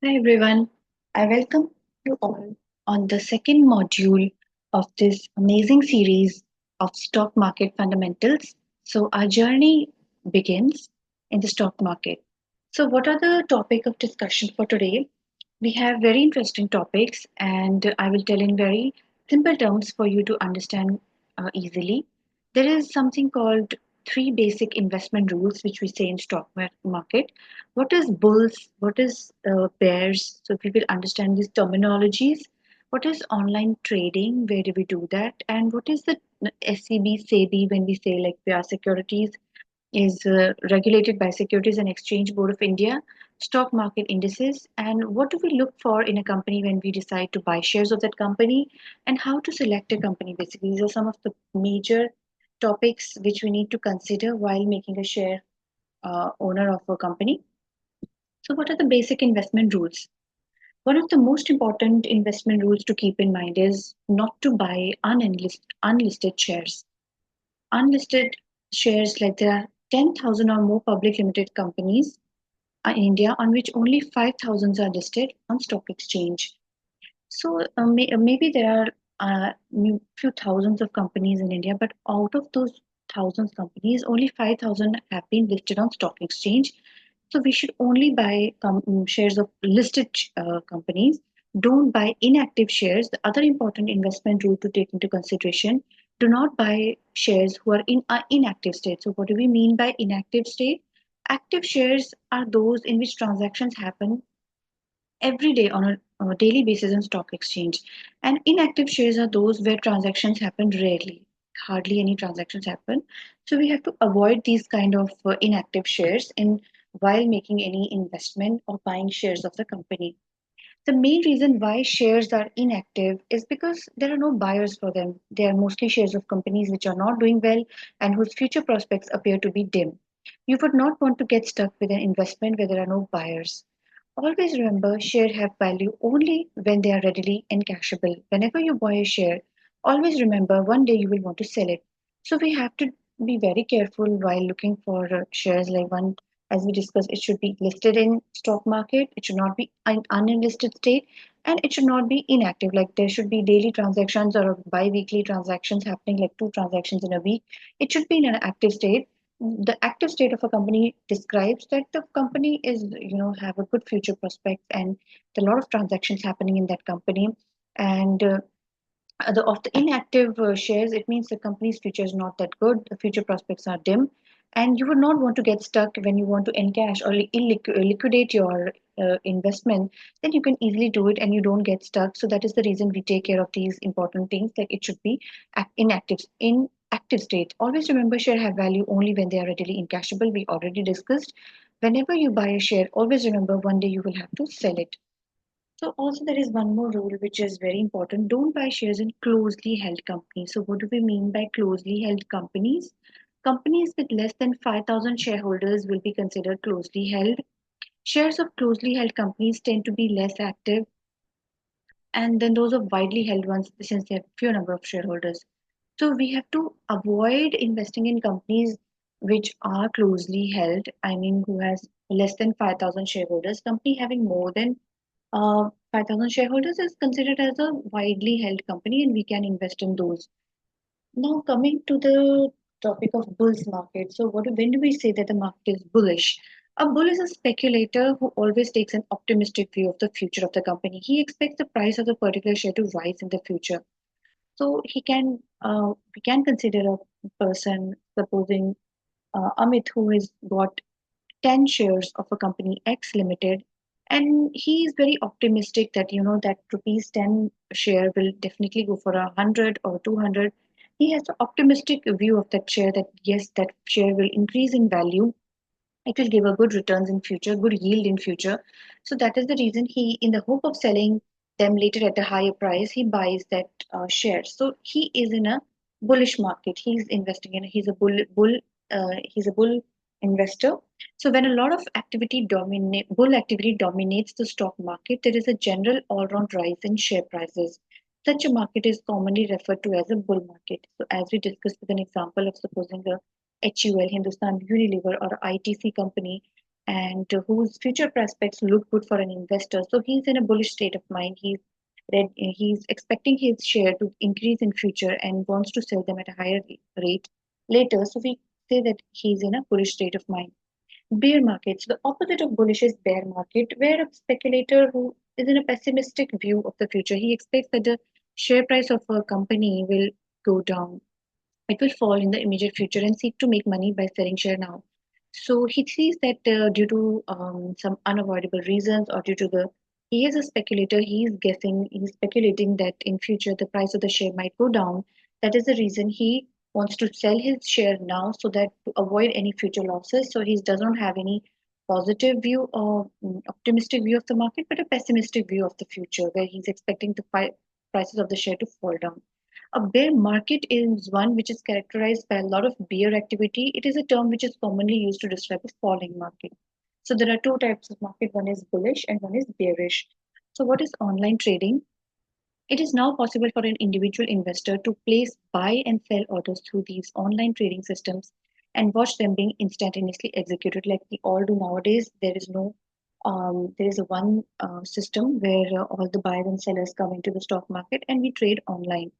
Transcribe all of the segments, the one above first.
Hi everyone, I welcome you all on the second module of this amazing series of stock market fundamentals. So, our journey begins in the stock market. So, what are the topic of discussion for today? We have very interesting topics, and I will tell in very simple terms for you to understand easily. There is something called three basic investment rules, which we say in market. What is bulls? What is bears? So we will understand these terminologies. What is online trading? Where do we do that? And what is the SEB, SEBI when we say like we are securities is regulated by Securities and Exchange Board of India, stock market indices, and what do we look for in a company when we decide to buy shares of that company, and how to select a company. Basically, these are some of the major topics which we need to consider while making a share owner of a company. So, what are the basic investment rules? One of the most important investment rules to keep in mind is not to buy unlisted shares. Unlisted shares, like there are 10,000 or more public limited companies in India on which only 5,000 are listed on stock exchange. So maybe there are few thousands of companies in India, but out of those thousands companies, only 5,000 have been listed on stock exchange. So we should only buy shares of listed companies. Don't buy inactive shares. The other important investment rule to take into consideration: do not buy shares who are in an inactive state. So what do we mean by inactive state? Active shares are those in which transactions happen every day on a daily basis on stock exchange, and inactive shares are those where transactions happen rarely, hardly any transactions happen. So we have to avoid these kind of inactive shares in while making any investment or buying shares of the company. The main reason why shares are inactive is because there are no buyers for them. They are mostly shares of companies which are not doing well and whose future prospects appear to be dim. You would not want to get stuck with an investment where there are no buyers. Always remember, shares have value only when they are readily encashable. Whenever you buy a share, always remember one day you will want to sell it. So we have to be very careful while looking for shares. Like one, as we discussed, it should be listed in stock market. It should not be an unlisted state, and it should not be inactive. Like there should be daily transactions or bi-weekly transactions happening, like two transactions in a week. It should be in an active state. The active state of a company describes that the company is, have a good future prospects and a lot of transactions happening in that company. And of the inactive shares, it means the company's future is not that good, the future prospects are dim, and you would not want to get stuck when you want to encash or liquidate your investment. Then you can easily do it and you don't get stuck. So that is the reason we take care of these important things, like it should be in active state. Always remember, share have value only when they are readily encashable. We already discussed. Whenever you buy a share, always remember one day you will have to sell it. So also there is one more rule which is very important. Don't buy shares in closely held companies. So what do we mean by closely held companies? Companies with less than 5,000 shareholders will be considered closely held. Shares of closely held companies tend to be less active, and then those of widely held ones, since they have fewer number of shareholders. So we have to avoid investing in companies which are closely held. I mean, who has less than 5,000 shareholders. Company having more than 5,000 shareholders is considered as a widely held company, and we can invest in those. Now, coming to the topic of bulls market. So, when do we say that the market is bullish? A bull is a speculator who always takes an optimistic view of the future of the company. He expects the price of a particular share to rise in the future. So we can consider a person, supposing Amit, who has got 10 shares of a company X Limited, and he is very optimistic that that rupees 10 share will definitely go for 100 or 200. He has an optimistic view of that share, that yes, that share will increase in value, it will give a good returns in future, good yield in future. So that is the reason he, in the hope of selling them later at a higher price, he buys that share. So he is in a bullish market. He's investing in. He's a He's a bull investor. So when a lot of bull activity dominates the stock market, there is a general all-round rise in share prices. Such a market is commonly referred to as a bull market. So as we discussed with an example of supposing a HUL, Hindustan Unilever, or ITC company, and whose future prospects look good for an investor. So he's in a bullish state of mind. He's expecting his share to increase in future and wants to sell them at a higher rate later. So we say that he's in a bullish state of mind. Bear market. So the opposite of bullish is bear market, where a speculator who is in a pessimistic view of the future, he expects that the share price of a company will go down, it will fall in the immediate future and seek to make money by selling share now. So he sees that due to some unavoidable reasons or due to he is a speculator, he's speculating that in future the price of the share might go down. That is the reason he wants to sell his share now so that to avoid any future losses. So he does not have any positive view or optimistic view of the market, but a pessimistic view of the future where he's expecting the prices of the share to fall down. A bear market is one which is characterized by a lot of bear activity. It is a term which is commonly used to describe a falling market. So there are two types of market. One is bullish and one is bearish. So what is online trading? It is now possible for an individual investor to place buy and sell orders through these online trading systems and watch them being instantaneously executed like we all do nowadays. There is a one system where all the buyers and sellers come into the stock market and we trade online.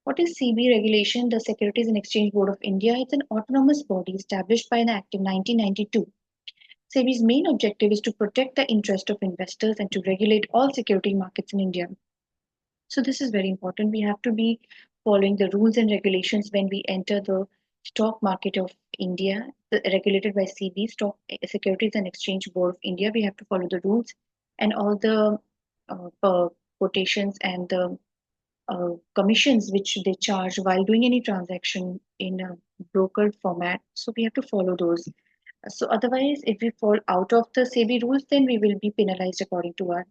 What is SEBI regulation? The Securities and Exchange Board of India. It's an autonomous body established by an act in 1992. SEBI's main objective is to protect the interest of investors and to regulate all security markets in India. So this is very important. We have to be following the rules and regulations when we enter the stock market of India, regulated by SEBI, Stock Securities and Exchange Board of India. We have to follow the rules and all the quotations and the commissions which they charge while doing any transaction in a brokered format. So we have to follow those. So otherwise, if we fall out of the SEBI rules, then we will be penalized according to our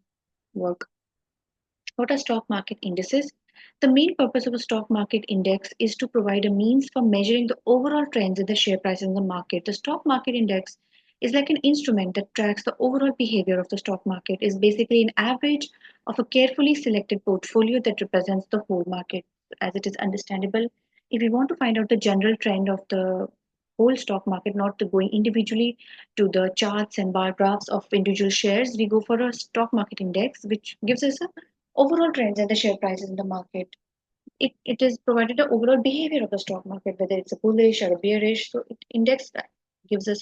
work. What are stock market indices? The main purpose of a stock market index is to provide a means for measuring the overall trends in the share prices in the market. The stock market index is like an instrument that tracks the overall behavior of the stock market. Is basically an average of a carefully selected portfolio that represents the whole market. As it is understandable, if we want to find out the general trend of the whole stock market, not to going individually to the charts and bar graphs of individual shares, we go for a stock market index, which gives us a overall trends and the share prices in the market. It is provided the overall behavior of the stock market, whether it's a bullish or a bearish. So it index that gives us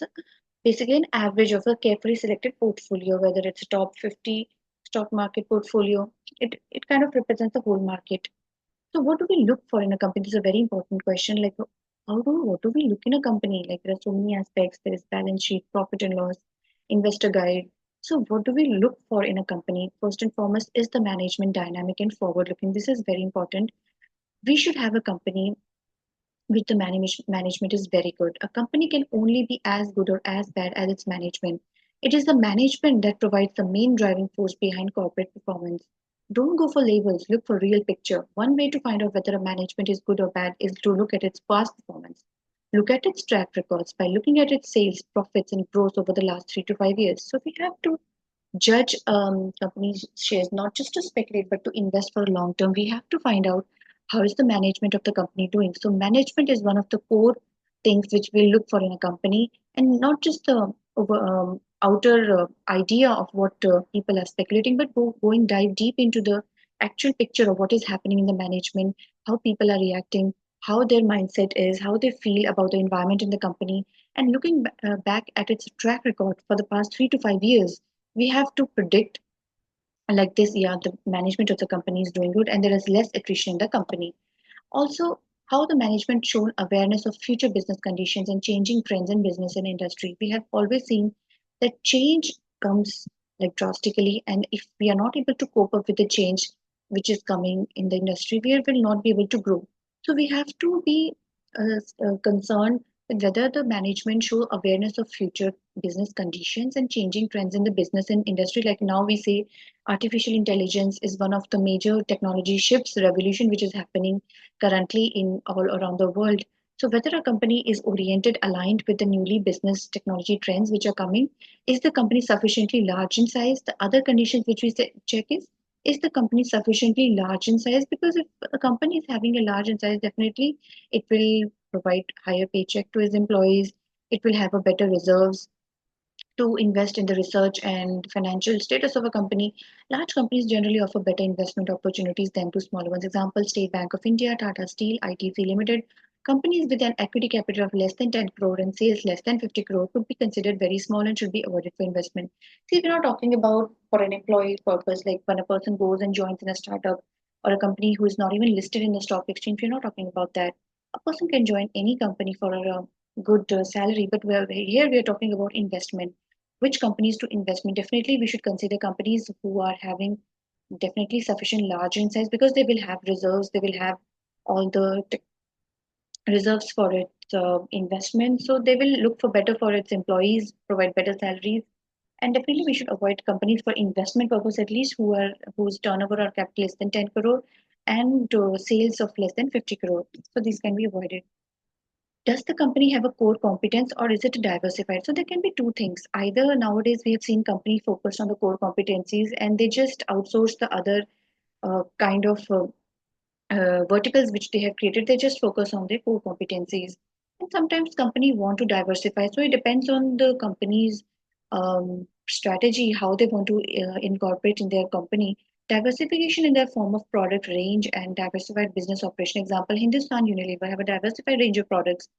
basically an average of a carefully selected portfolio, whether it's a top 50 stock market portfolio. It kind of represents the whole market. So what do we look for in a company? This is a very important question. Like what do we look in a company? Like there are so many aspects. There is balance sheet, profit and loss, investor guide. So what do we look for in a company? First and foremost is the management dynamic and forward looking. This is very important. We should have a company which the management is very good. A company can only be as good or as bad as its management. It is the management that provides the main driving force behind corporate performance. Don't go for labels, look for real picture. One way to find out whether a management is good or bad is to look at its past performance. Look at its track records by looking at its sales, profits, and growth over the last 3 to 5 years. So we have to judge companies' shares not just to speculate but to invest for long term. We have to find out how is the management of the company doing. So management is one of the core things which we look for in a company, and not just the outer idea of what people are speculating, but going dive deep into the actual picture of what is happening in the management, how people are reacting, how their mindset is, how they feel about the environment in the company, and looking back at its track record for the past 3 to 5 years, we have to predict like this, yeah, the management of the company is doing good and there is less attrition in the company. Also, how the management shown awareness of future business conditions and changing trends in business and industry. We have always seen that change comes like drastically, and if we are not able to cope up with the change which is coming in the industry, we will not be able to grow. So we have to be concerned with whether the management show awareness of future business conditions and changing trends in the business and industry. Like now we say artificial intelligence is one of the major technology shifts revolution which is happening currently in all around the world. So whether a company is oriented, aligned with the newly business technology trends which are coming, is the company sufficiently large in size? The other conditions which we check is the company sufficiently large in size? Because if a company is having a large in size, definitely it will provide higher paycheck to its employees. It will have a better reserves to invest in the research and financial status of a company. Large companies generally offer better investment opportunities than to smaller ones. Example, State Bank of India, Tata Steel, ITC Limited. Companies with an equity capital of less than 10 crore and sales less than 50 crore could be considered very small and should be avoided for investment. See, we're not talking about for an employee purpose, like when a person goes and joins in a startup or a company who is not even listed in the stock exchange. We're not talking about that. A person can join any company for a good salary, but here we are talking about investment. Which companies to invest in? Definitely, we should consider companies who are having definitely sufficient large in size because they will have reserves, they will have all the reserves for its investment. So they will look for better for its employees, provide better salaries, and definitely we should avoid companies for investment purpose at least whose turnover or capital less than 10 crore and sales of less than 50 crore. So these can be avoided. Does the company have a core competence or is it diversified? So there can be two things. Either nowadays we have seen company focused on the core competencies and they just outsource the other kind of verticals which they have created. They just focus on their core competencies. And sometimes company want to diversify. So it depends on the company's strategy, how they want to incorporate in their company. Diversification in their form of product range and diversified business operation. Example, Hindustan Unilever have a diversified range of products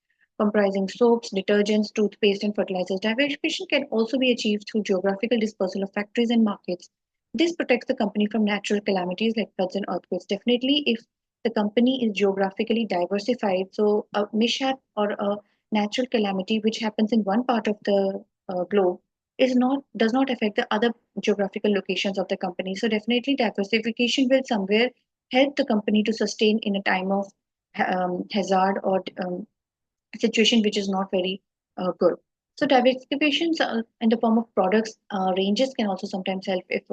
comprising soaps, detergents, toothpaste, and fertilizers. Diversification can also be achieved through geographical dispersal of factories and markets. This protects the company from natural calamities like floods and earthquakes. Definitely, if the company is geographically diversified, so a mishap or a natural calamity which happens in one part of the globe is not does not affect the other geographical locations of the company. So definitely diversification will somewhere help the company to sustain in a time of hazard or situation which is not very good. So diversifications in the form of products ranges can also sometimes help if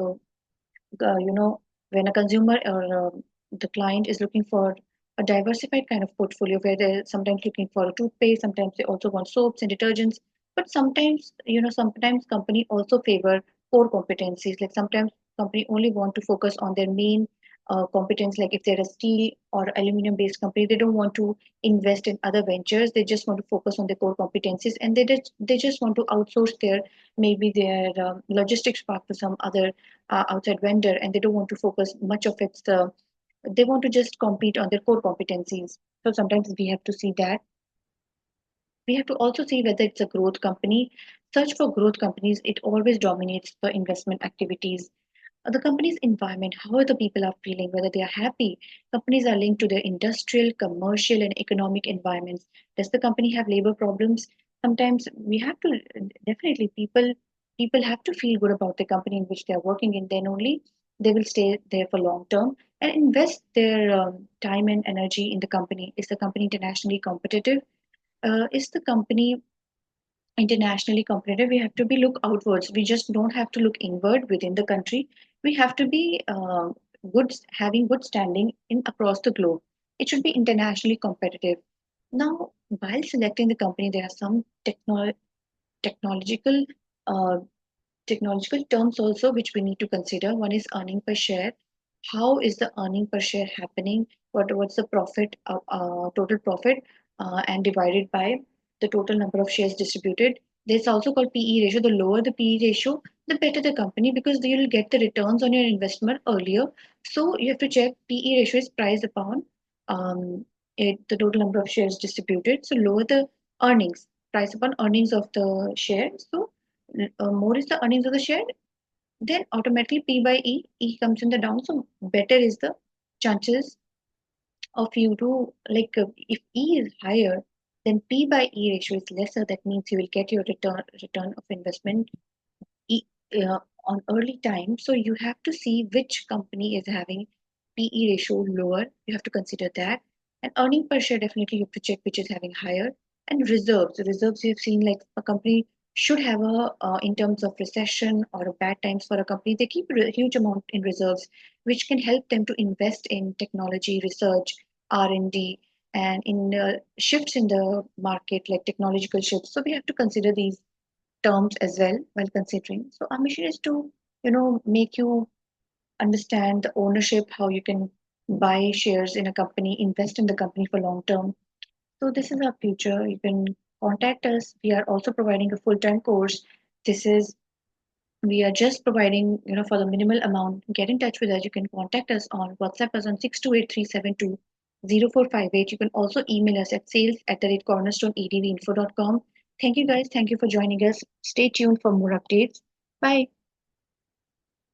when a consumer or the client is looking for a diversified kind of portfolio where they're sometimes looking for a toothpaste, sometimes they also want soaps and detergents, but sometimes company also favor core competencies. Like sometimes company only want to focus on their main competence. Like if they're a steel or aluminum based company, they don't want to invest in other ventures. They just want to focus on their core competencies, and they just want to outsource their maybe their logistics part to some other outside vendor, and they don't want to focus much of its they want to just compete on their core competencies. So sometimes we have to also see whether it's a growth company. Search for growth companies, it always dominates the investment activities. The company's environment, how the people are feeling, whether they are happy. Companies are linked to their industrial, commercial, and economic environments. Does the company have labor problems? Sometimes we have to definitely people have to feel good about the company in which they are working in. Then only they will stay there for long term and invest their time and energy in the company. Is the company internationally competitive? Is the company internationally competitive? We have to be look outwards. We just don't have to look inward within the country. We have to be good, having good standing in across the globe. It should be internationally competitive. Now, while selecting the company, there are some technological uh, technological terms also which we need to consider. One is earning per share. How is the earning per share happening? What's the profit, total profit, and divided by the total number of shares distributed. This also called PE ratio. The lower the PE ratio, the better the company because you'll get the returns on your investment earlier. So you have to check PE ratio is price upon the total number of shares distributed. So lower the earnings, price upon earnings of the share. So more is the earnings of the share, then automatically P by E comes in the down. So better is the chances of you to if E is higher, then P by E ratio is lesser. That means you will get your return of investment e- on early time. So you have to see which company is having PE ratio lower. You have to consider that. And earning per share, definitely you have to check which is having higher. And reserves. Reserves you have seen like a company should have a in terms of recession or a bad times for a company, they keep a huge amount in reserves, which can help them to invest in technology, research, R&D, and in shifts in the market like technological shifts. So we have to consider these terms as well while considering. So our mission is to, make you understand the ownership, how you can buy shares in a company, invest in the company for long term. So this is our future. You can contact us. We are also providing a full-time course This is we are just providing, for the minimal amount. Get in touch with us. You can contact us on WhatsApp us on 628-372-0458. You can also email us at sales@cornerstoneedvinfo.com. Thank you guys. Thank you for joining us. Stay tuned for more updates. Bye.